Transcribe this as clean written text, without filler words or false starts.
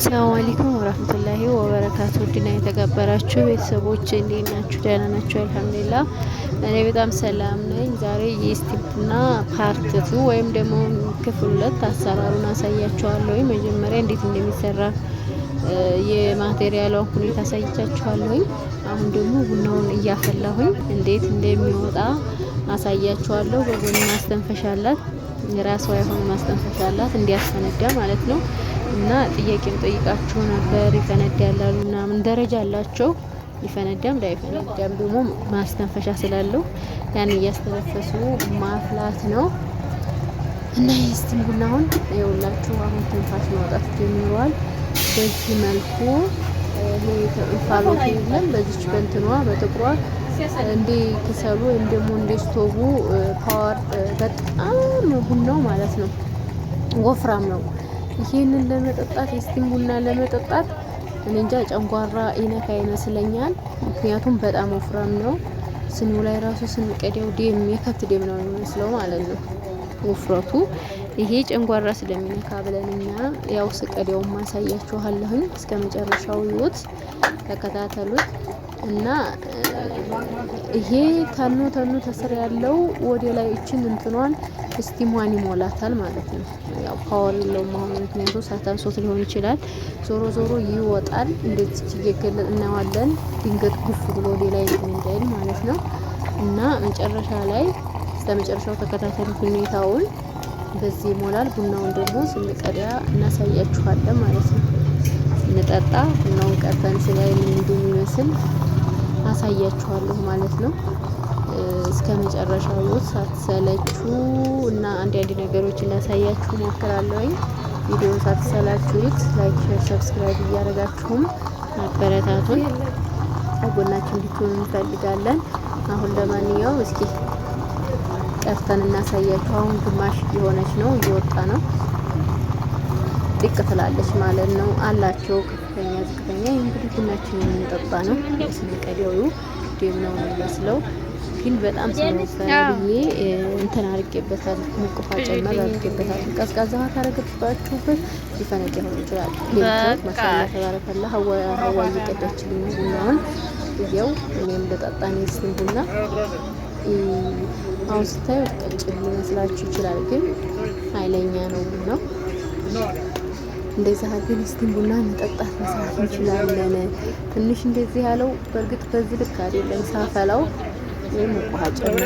ሰላም አለይኩም ወራህመቱላሂ ወበረካቱ። ውድና የተከበራችሁ ቤተሰቦች እንዴት ናችሁ? ደህና ናችሁ? አልሐምዱሊላህ እኔ በጣም ሰላም ነኝ። ዛሬ የስቲምቡና ፓርት 2 ወይም ደግሞ ክፍል 2 አሰራሩን አሳያችኋለሁ። መጀመሪያ እንዴት እንደሚሰራ የማቴሪያሏን ሁኔታ አሳይቻችኋለሁ። አሁን ደግሞ ቡናውን እያፈላሁኝ እንዴት እንደሚወጣ አሳያችኋለሁ። በጎን ማስተንፈሻ አላት፣ የራሷ የሆነ ማስተንፈሻ አላት እንዲያስፈነዳ ማለት ነው። እና ጥያቄም ጠይቃችሁ ነበር ይፈነዳል ያላሉ ምናምን ደረጃ አላቸው። ይፈነዳም ላይፈነዳም ደግሞ ማስተንፈሻ ስላለው ያን እያስተነፈሱ ማፍላት ነው። እና የስቲም ቡናውን ይኸውላችሁ አሁን ትንፋሽ ማውጣት ጀምሯል። በዚህ መልኩ እንፋሎት የለም። በዚች በእንትኗ በጥቁሯ እንደ ከሰሉ ወይም ደግሞ እንደ ስቶቡ ፓወር በጣም ቡናው ማለት ነው ወፍራም ነው። ይሄንን ለመጠጣት የስቲም ቡና ለመጠጣት እኔ እንጃ ጨንጓራ ይነካ ይመስለኛል። ምክንያቱም በጣም ወፍራም ነው። ስኑ ላይ ራሱ ስንቀደው ደም የከብት ደም ነው የሚመስለው ማለት ነው ውፍረቱ። ይሄ ጨንጓራ ስለሚነካ ብለን እኛ ያው ስቀደው ማሳያችኋለሁኝ። እስከ መጨረሻው ይዩት፣ ተከታተሉት። እና ይሄ ተኑ ተስር ያለው ወደ ላይ እችን እንትኗን ስቲሟን ይሞላታል ማለት ነው። ያው ፓወር የለውም አሁን ምክንያቱም ሳታንሶት ሊሆን ይችላል። ዞሮ ዞሮ ይወጣል። እንደዚህ እየገለጥ እናዋለን። ድንገት ጉፍ ብሎ ወደ ላይ እንዳይል ማለት ነው። እና መጨረሻ ላይ እስከመጨረሻው ተከታተሉ ሁኔታውን። በዚህ ይሞላል። ቡናውን ደግሞ ስንቀዳ እናሳያችኋለን ማለት ነው። ስንጠጣ ቡናውን ቀርተን ሲላይ ምን እንደሚመስል አሳያችኋለሁ ማለት ነው። እስከ መጨረሻው ሳትሰለቹ እና አንዳንድ ነገሮችን ላሳያችሁ ሞክራለሁኝ። ቪዲዮ ሳትሰላችሁት ላይክ፣ ሼር፣ ሰብስክራይብ እያደረጋችሁም አበረታቱን። ጎናችን እንድትሆኑ እንፈልጋለን። አሁን ለማንኛውም እስኪ ቀርተን እናሳያችሁ። አሁን ግማሽ የሆነች ነው፣ እየወጣ ነው። ጥቅ ትላለች ማለት ነው አላቸው። ከፍተኛ ዝቅተኛ እንግዲህ ቡናችንን እንጠጣ ነው። ስንቀደው ደም ነው የሚመስለው ግን በጣም ስለወፈረ ብዬ እንትን አድርጌበታል። ሙቅፋ ጨመር አድርጌበታል። ቀዝቃዛ ውሃ ታረግባችሁበት ሊፈነዳ ይችላል። ሌሎች ማሻአላ ተባረከላ ሀዋ እየቀዳችልኝ ቡናውን እያው እኔም ልጠጣ ነው የስቲም ቡና። አሁን ስታዩት ቀጭን ሊመስላችሁ ይችላል፣ ግን ኃይለኛ ነው ቡናው። እንደዛ ግን ስቲም ቡና መጠጣት መስራት እንችላለን። ትንሽ እንደዚህ ያለው በእርግጥ በዚህ ልክ አይደለም ሳፈላው ወይም ውሃ ጨምር